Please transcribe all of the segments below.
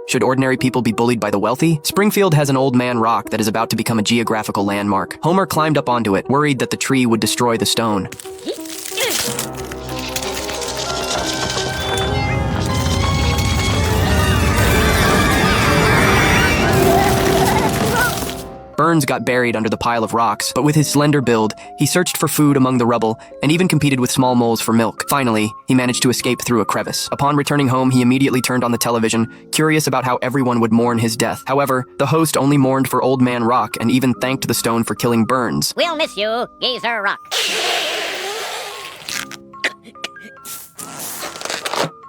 Should ordinary people be bullied by the wealthy? Springfield has an old man rock that is about to become a geographical landmark. Homer climbed up onto it, worried that the tree would destroy the stone. Burns got buried under the pile of rocks, but with his slender build, he searched for food among the rubble and even competed with small moles for milk. Finally, he managed to escape through a crevice. Upon returning home, he immediately turned on the television, curious about how everyone would mourn his death. However, the host only mourned for Old Man Rock and even thanked the stone for killing Burns. We'll miss you, Geezer Rock.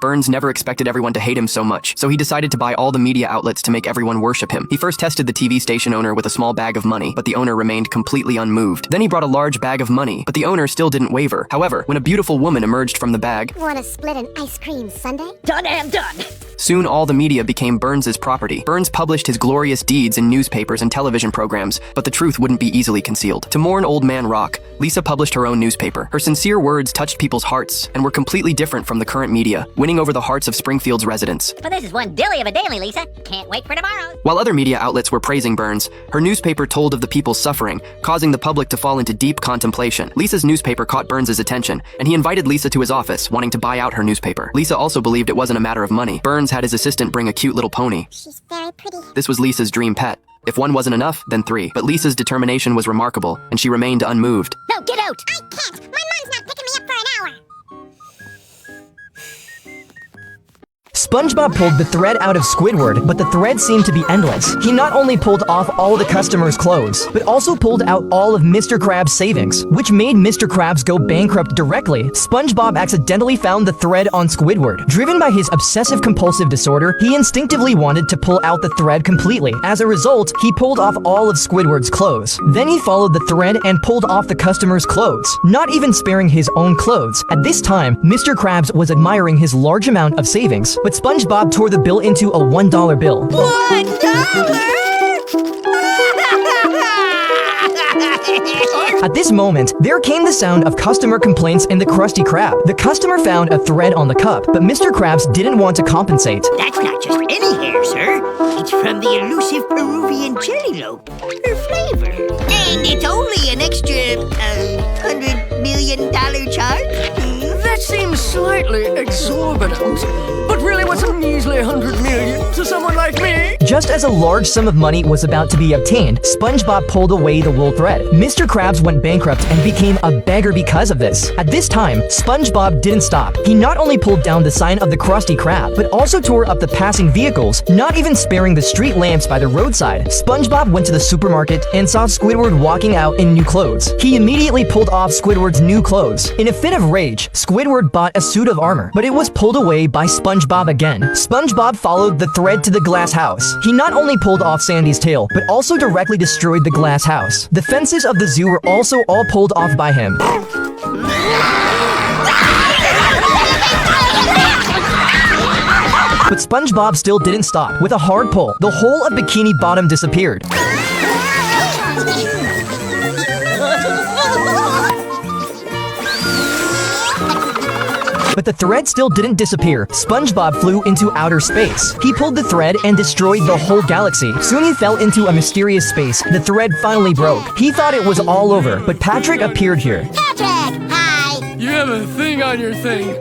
Burns never expected everyone to hate him so much, so he decided to buy all the media outlets to make everyone worship him. He first tested the TV station owner with a small bag of money, but the owner remained completely unmoved. Then he brought a large bag of money, but the owner still didn't waver. However, when a beautiful woman emerged from the bag, "Want to split an ice cream sundae?" Done and done. soon all the media became Burns's property. Burns published his glorious deeds in newspapers and television programs, but the truth wouldn't be easily concealed. To mourn Old Man Rock, Lisa published her own newspaper. Her sincere words touched people's hearts and were completely different from the current media, winning over the hearts of Springfield's residents. But this is one dilly of a daily, Lisa. Can't wait for tomorrow. While other media outlets were praising Burns, her newspaper told of the people's suffering, causing the public to fall into deep contemplation. Lisa's newspaper caught Burns's attention, and he invited Lisa to his office, wanting to buy out her newspaper. Lisa also believed it wasn't a matter of money. Burns had his assistant bring a cute little pony. "She's very pretty." This was Lisa's dream pet. If one wasn't enough, then 3. But Lisa's determination was remarkable, and she remained unmoved. No, get out! "I can't! My mom's not picking me up for an hour!" SpongeBob pulled the thread out of Squidward, but the thread seemed to be endless. He not only pulled off all the customers' clothes, but also pulled out all of Mr. Krabs' savings, which made Mr. Krabs go bankrupt directly. SpongeBob accidentally found the thread on Squidward. Driven by his obsessive-compulsive disorder, he instinctively wanted to pull out the thread completely. As a result, he pulled off all of Squidward's clothes. Then he followed the thread and pulled off the customers' clothes, not even sparing his own clothes. At this time, Mr. Krabs was admiring his large amount of savings, but SpongeBob tore the bill into a $1 bill. $1? At this moment, there came the sound of customer complaints in the Krusty Krab. The customer found a thread on the cup, but Mr. Krabs didn't want to compensate. That's not just any hair, sir. It's from the elusive Peruvian jelly loaf. Her flavor. And it's only an extra, $100 million charge? That seems slightly exorbitant, but really what's a measly 100 million to someone like me? Just as a large sum of money was about to be obtained, SpongeBob pulled away the wool thread. Mr. Krabs went bankrupt and became a beggar because of this. At this time, SpongeBob didn't stop. He not only pulled down the sign of the Krusty Krab, but also tore up the passing vehicles, not even sparing the street lamps by the roadside. SpongeBob went to the supermarket and saw Squidward walking out in new clothes. He immediately pulled off Squidward's new clothes. In a fit of rage, Squidward bought a suit of armor, but it was pulled away by SpongeBob again. SpongeBob followed the thread to the glass house. He not only pulled off Sandy's tail, but also directly destroyed the glass house. The fences of the zoo were also all pulled off by him. But SpongeBob still didn't stop. With a hard pull, the whole of Bikini Bottom disappeared. But the thread still didn't disappear. SpongeBob flew into outer space. He pulled the thread and destroyed the whole galaxy. Soon he fell into a mysterious space. The thread finally broke. He thought it was all over, but Patrick appeared here. "Patrick, hi!" You have a thing on your thing.